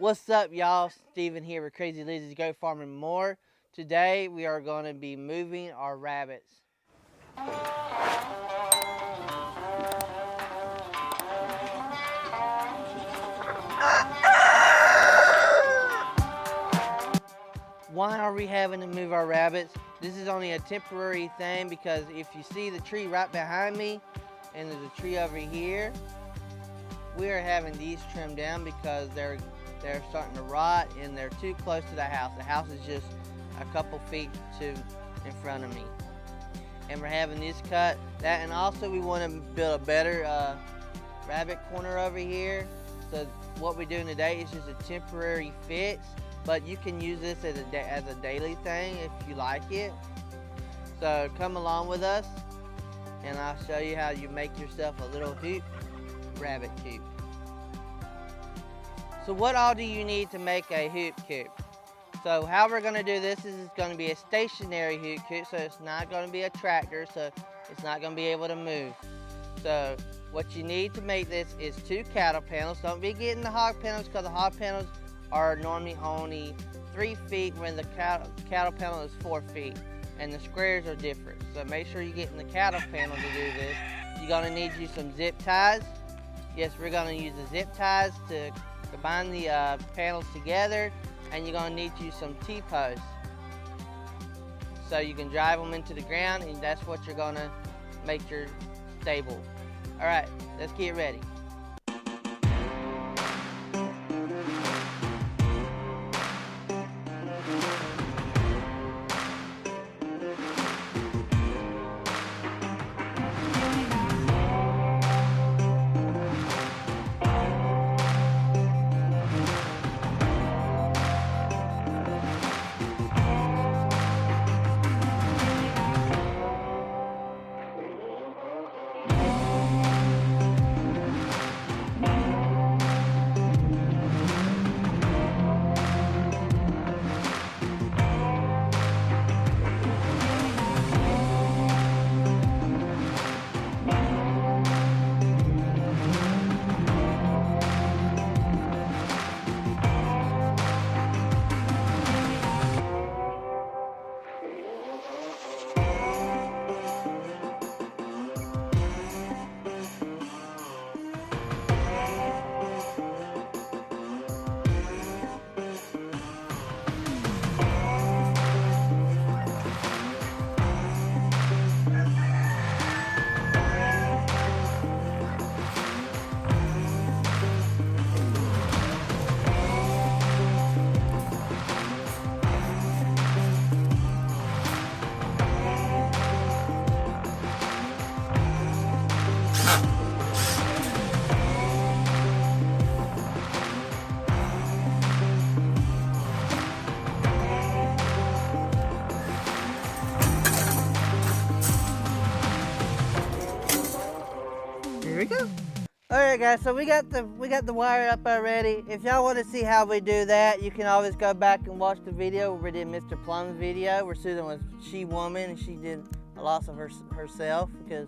What's up, y'all? Steven here with Crazy Lizzy Goat Farm and More. Today we are going to be moving our rabbits. Why are we having to move our rabbits? This is only a temporary thing because if you see the tree right behind me and there's a tree over here, we are having these trimmed down because they're starting to rot and they're too close to the house. The house is just a couple feet in front of me. And we're having this cut. And also we want to build a better rabbit corner over here. So what we're doing today is just a temporary fix, but you can use this as a daily thing if you like it. So come along with us and I'll show you how you make yourself a little hoop rabbit coop. So what all do you need to make a hoop coop? So how we're going to do this is it's going to be a stationary hoop coop, so it's not going to be a tractor, so it's not going to be able to move. So what you need to make this is 2 cattle panels. Don't be getting the hog panels because the hog panels are normally only 3 feet when the cattle panel is 4 feet, and the squares are different. So make sure you're getting the cattle panel to do this. You're going to need you some zip ties. Yes, we're going to use the zip ties to combine the panels together, and you're going to need you some T-posts so you can drive them into the ground, and that's what you're going to make your stable. All right, let's get ready. Here we go. All right, guys. So we got the wire up already. If y'all want to see how we do that, you can always go back and watch the video. We did Mr. Plum's video. We're sitting with She Woman, and she did a loss of herself because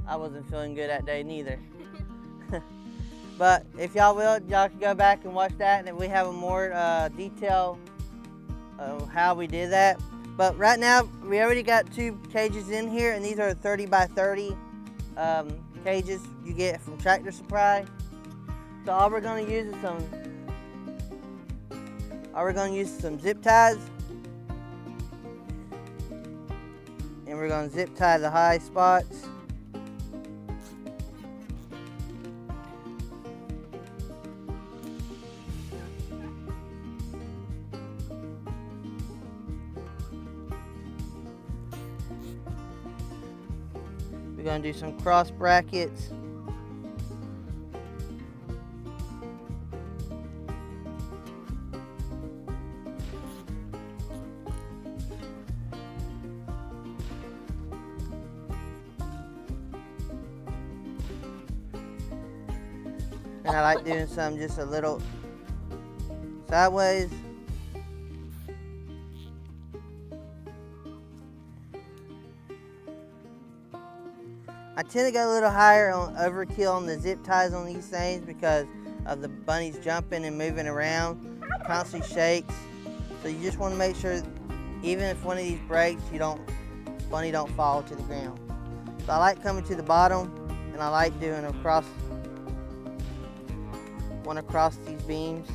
I wasn't feeling good that day neither. But if y'all will, y'all can go back and watch that, and we have a more detail of how we did that. But right now, we already got 2 cages in here, and these are 30 by 30 cages you get from Tractor Supply. So all we're going to use is some zip ties, and we're going to zip tie the high spots. We're going to do some cross brackets. And I like doing some just a little sideways. I tend to go a little higher on overkill on the zip ties on these things because of the bunnies jumping and moving around, constantly shakes. So you just want to make sure, even if one of these breaks, bunny don't fall to the ground. So I like coming to the bottom, and I like doing one across these beams.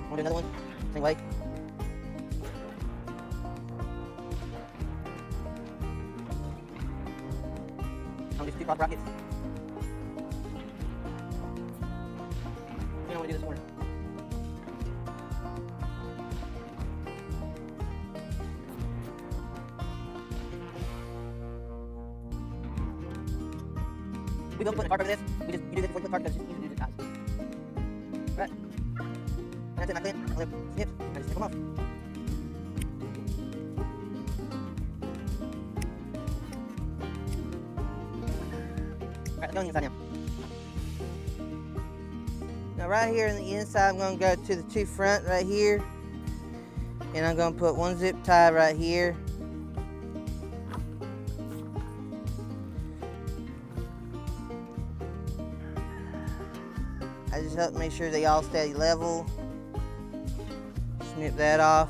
Want to do another one? Same way. I'll just do cross brackets. I want to do this one. We don't put a tarp over this. You do this before you put tarp because it's just easy to do this guys. Right. That's it, I clean. I'll snip. I just snip them off. Alright, let's go on the inside now. Now right here on the inside, I'm going to go to the two front right here. And I'm going to put one zip tie right here. I just help make sure they all stay level. Snip that off.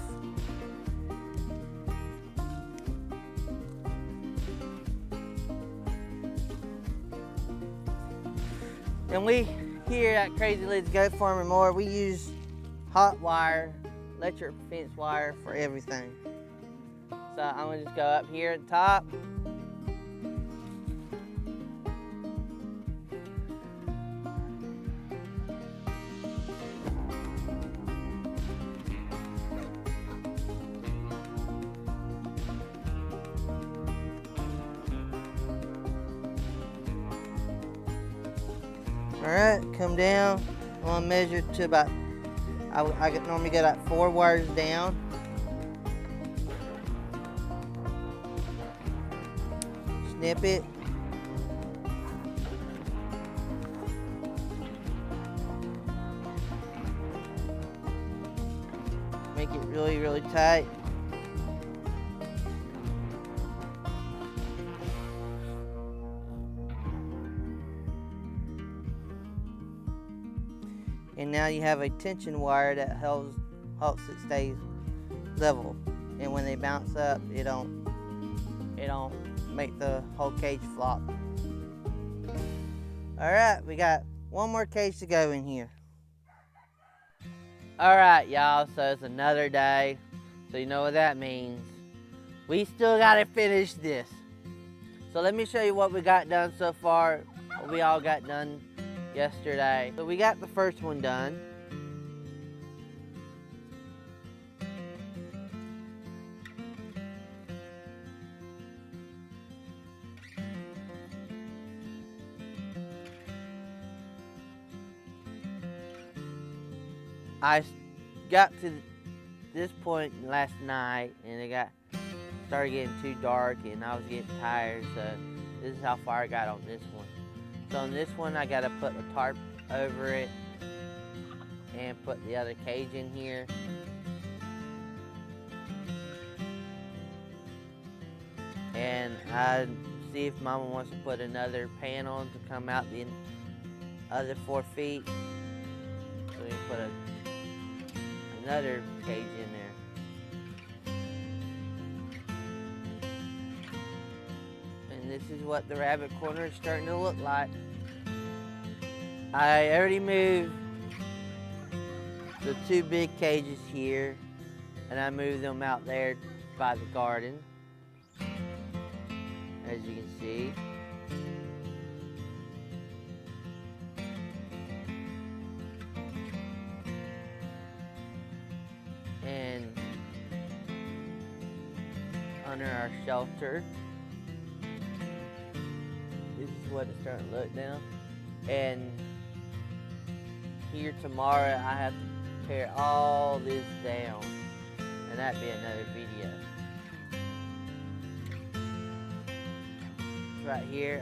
And we here at Crazy Lizzy Goat Farm and more, we use hot wire, electric fence wire for everything. So I'm gonna just go up here at the top. Alright, come down. I'm gonna measure to about, I normally get about 4 wires down. Snip it. Make it really, really tight. And now you have a tension wire that helps it stay level. And when they bounce up, it don't make the whole cage flop. All right, we got one more cage to go in here. All right, y'all, so it's another day. So you know what that means. We still gotta finish this. So let me show you what we got done so far, what we all got done yesterday. So we got the first one done. I got to this point last night and it started getting too dark and I was getting tired, so this is how far I got on this one. So on this one, I gotta put a tarp over it and put the other cage in here. And I see if Mama wants to put another panel to come out the other 4 feet. So we can put another cage in there. And this is what the rabbit corner is starting to look like. I already moved the 2 big cages here, and I moved them out there by the garden, as you can see. And under our shelter, this is what it's starting to look now. And here tomorrow I have to tear all this down, and that'd be another video. Right here,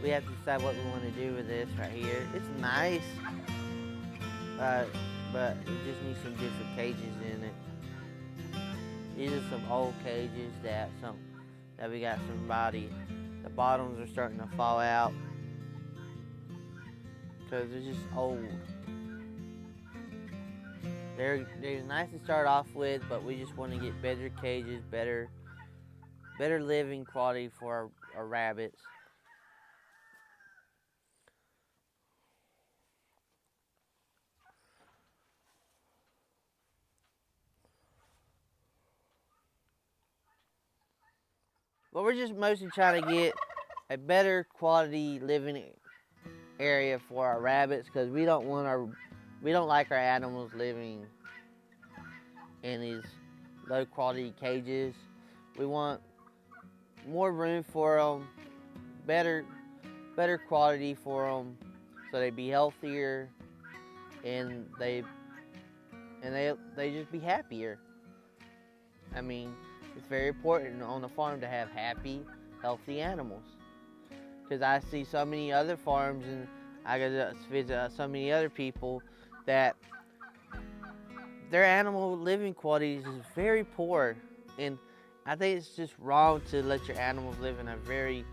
we have to decide what we want to do with this right here. It's nice, but it just needs some different cages in it. These are some old cages that we got somebody The bottoms are starting to fall out because they're just old. They're nice to start off with, but we just want to get better cages, better living quality for our rabbits. But we're just mostly trying to get a better quality living area for our rabbits, because we don't like our animals living in these low quality cages. We want more room for them, better quality for them, so they be healthier and they just be happier. I mean, it's very important on a farm to have happy, healthy animals. Because I see so many other farms, and I go to visit so many other people that their animal living qualities is very poor. And I think it's just wrong to let your animals live in a very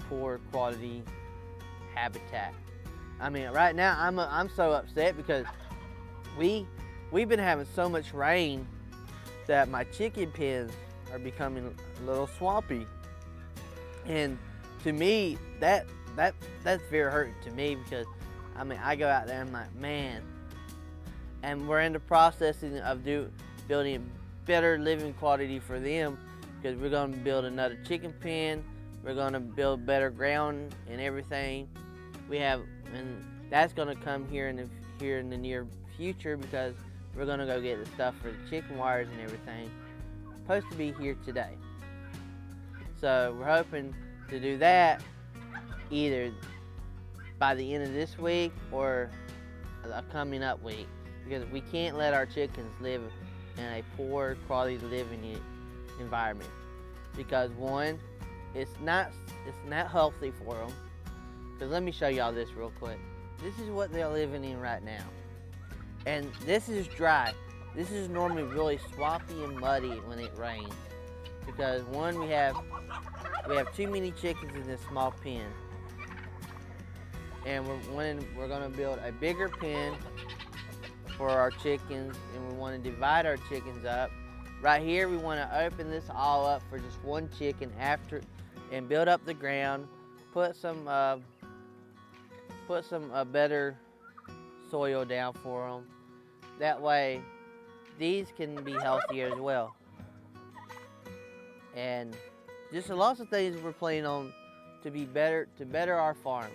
poor quality habitat. I mean, right now I'm so upset because we've been having so much rain that my chicken pens are becoming a little swampy. And to me, that's very hurting to me, because I mean, I go out there and I'm like, man. And we're in the process of building better living quality for them, because we're going to build another chicken pen. We're going to build better ground and everything. And that's going to come here in the near future, because we're going to go get the stuff for the chicken wires and everything. Supposed to be here today. So we're hoping to do that either by the end of this week or the coming up week, because we can't let our chickens live in a poor quality living environment, because one, it's not healthy for them. Because let me show y'all this real quick. This is what they're living in right now. And this is dry. This is normally really swampy and muddy when it rains, because one, we have too many chickens in this small pen, and we're going to build a bigger pen for our chickens, and we want to divide our chickens up. Right here, we want to open this all up for just one chicken and build up the ground, put some better soil down for them. That way, these can be healthier as well. And just lots of things we're planning on to better our farm.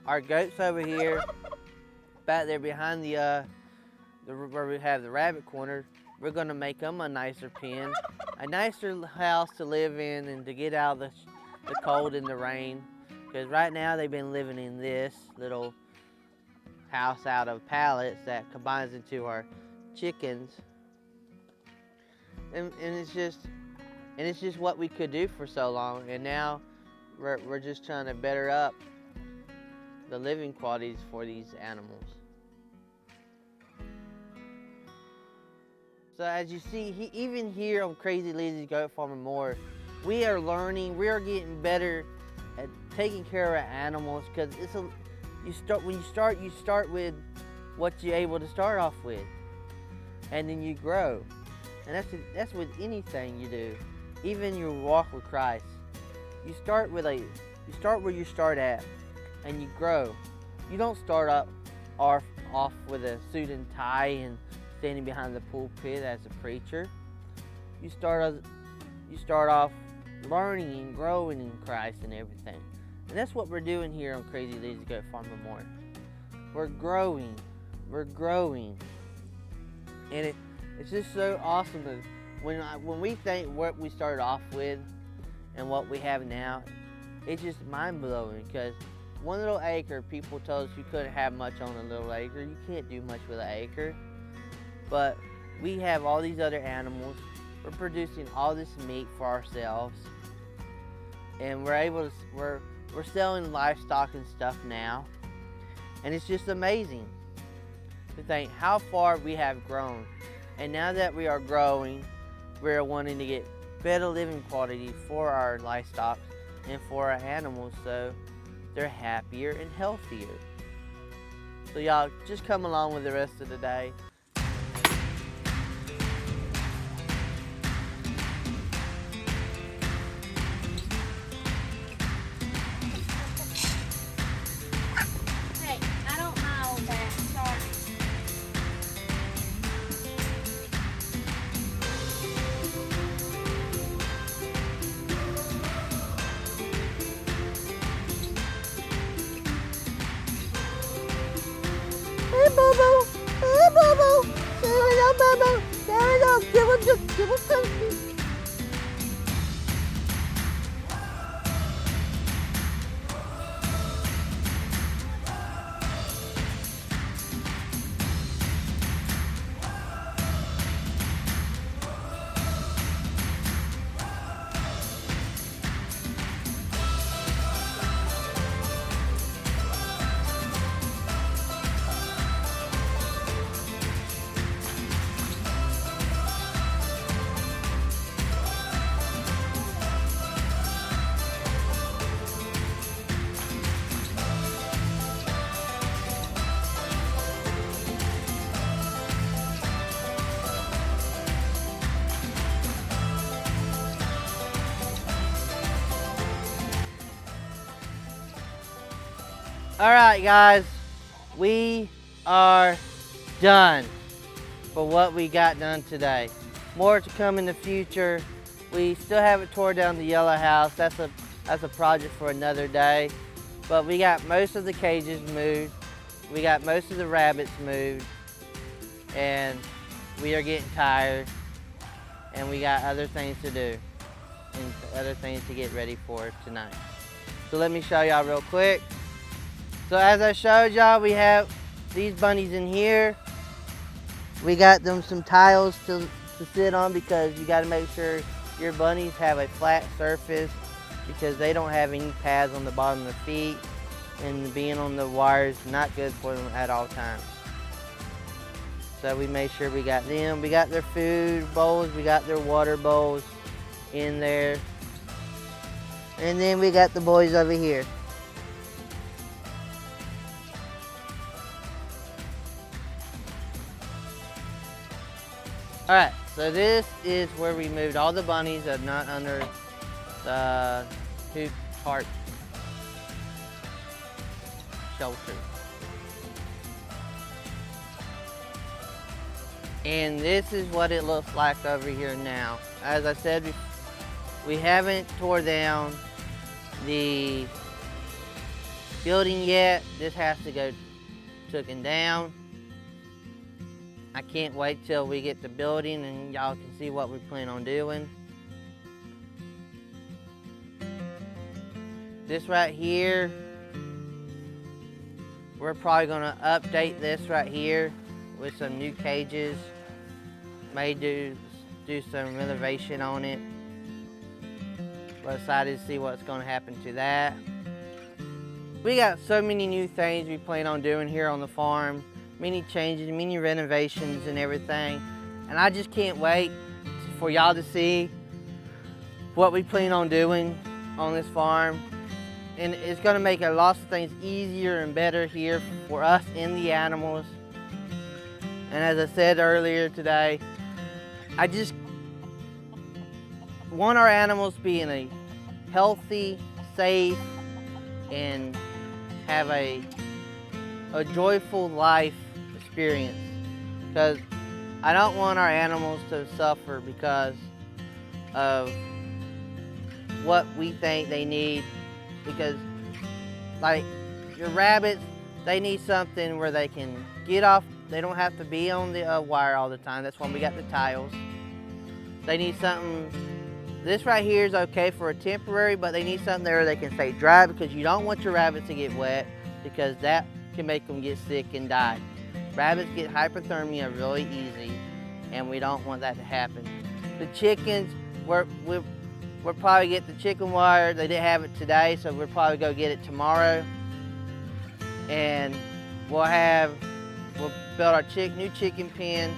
Our goats over here, back there behind where we have the rabbit corner, we're going to make them a nicer pen, a nicer house to live in and to get out of the cold and the rain. Because right now they've been living in this little house out of pallets that combines into our chickens, and it's just what we could do for so long, and now we're just trying to better up the living qualities for these animals. So as you see, even here on Crazy Lizzy's Goat Farm and More, we are learning, we are getting better at taking care of our animals, because you start with what you're able to start off with, and then you grow. And that's with anything you do, even your walk with Christ. You start where you start at, and you grow. You don't start off with a suit and tie and standing behind the pulpit as a preacher. You start off learning and growing in Christ and everything. And that's what we're doing here on Crazy Lizzy's Goat Farm and More. We're growing. And it's just so awesome that when we think what we started off with and what we have now, it's just mind-blowing, because one little acre, people told us you couldn't have much on a little acre. You can't do much with an acre. But we have all these other animals. We're producing all this meat for ourselves. And we're selling livestock and stuff now. And it's just amazing to think how far we have grown. And now that we are growing, we're wanting to get better living quality for our livestock, and for our animals so they're happier and healthier. So y'all just come along with the rest of the day. Hey, I don't know that. Sorry. Hey, Bobo. Hey, Bobo. Say hello, Bobo. Say hello. Give him something. All right, guys, we are done for what we got done today. More to come in the future. We still haven't tore down the yellow house. That's a project for another day. But we got most of the cages moved. We got most of the rabbits moved. And we are getting tired. And we got other things to do and other things to get ready for tonight. So let me show y'all real quick. So as I showed y'all, we have these bunnies in here. We got them some tiles to sit on because you gotta make sure your bunnies have a flat surface because they don't have any pads on the bottom of their feet, and being on the wire is not good for them at all times. So we made sure we got them. We got their food bowls, we got their water bowls in there. And then we got the boys over here. All right, so this is where we moved all the bunnies that are not under the hoop part shelter. And this is what it looks like over here now. As I said, we haven't tore down the building yet. This has to go taken down. I can't wait till we get the building and y'all can see what we plan on doing. This right here, we're probably gonna update this right here with some new cages. May do some renovation on it. We're excited to see what's gonna happen to that. We got so many new things we plan on doing here on the farm. Many changes, many renovations and everything. And I just can't wait for y'all to see what we plan on doing on this farm. And it's gonna make a lot of things easier and better here for us and the animals. And as I said earlier today, I just want our animals to be in a healthy, safe, and have a joyful life experience, because I don't want our animals to suffer because of what we think they need. Because like your rabbits, they need something where they can get off. They don't have to be on the wire all the time. That's why we got the tiles. They need something. This right here is okay for a temporary, but they need something there where they can stay dry, because you don't want your rabbits to get wet, because that can make them get sick and die. Rabbits get hypothermia really easy, and we don't want that to happen. The chickens, we'll probably get the chicken wire. They didn't have it today, so we'll probably go get it tomorrow. And we'll build our new chicken pen,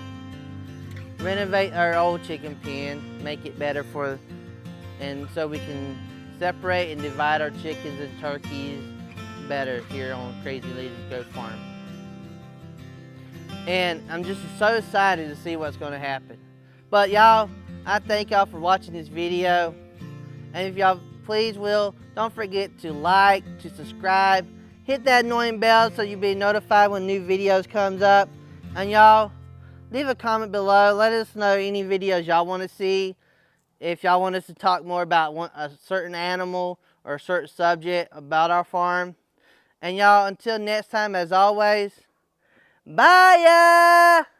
renovate our old chicken pen, make it better and so we can separate and divide our chickens and turkeys better here on Crazy Lizzy's Goat Farm. And I'm just so excited to see what's going to happen. But y'all, I thank y'all for watching this video. And if y'all please don't forget to like, to subscribe, hit that annoying bell so you'll be notified when new videos comes up. And y'all, leave a comment below. Let us know any videos y'all want to see. If y'all want us to talk more about a certain animal or a certain subject about our farm. And y'all, until next time, as always, bye ya!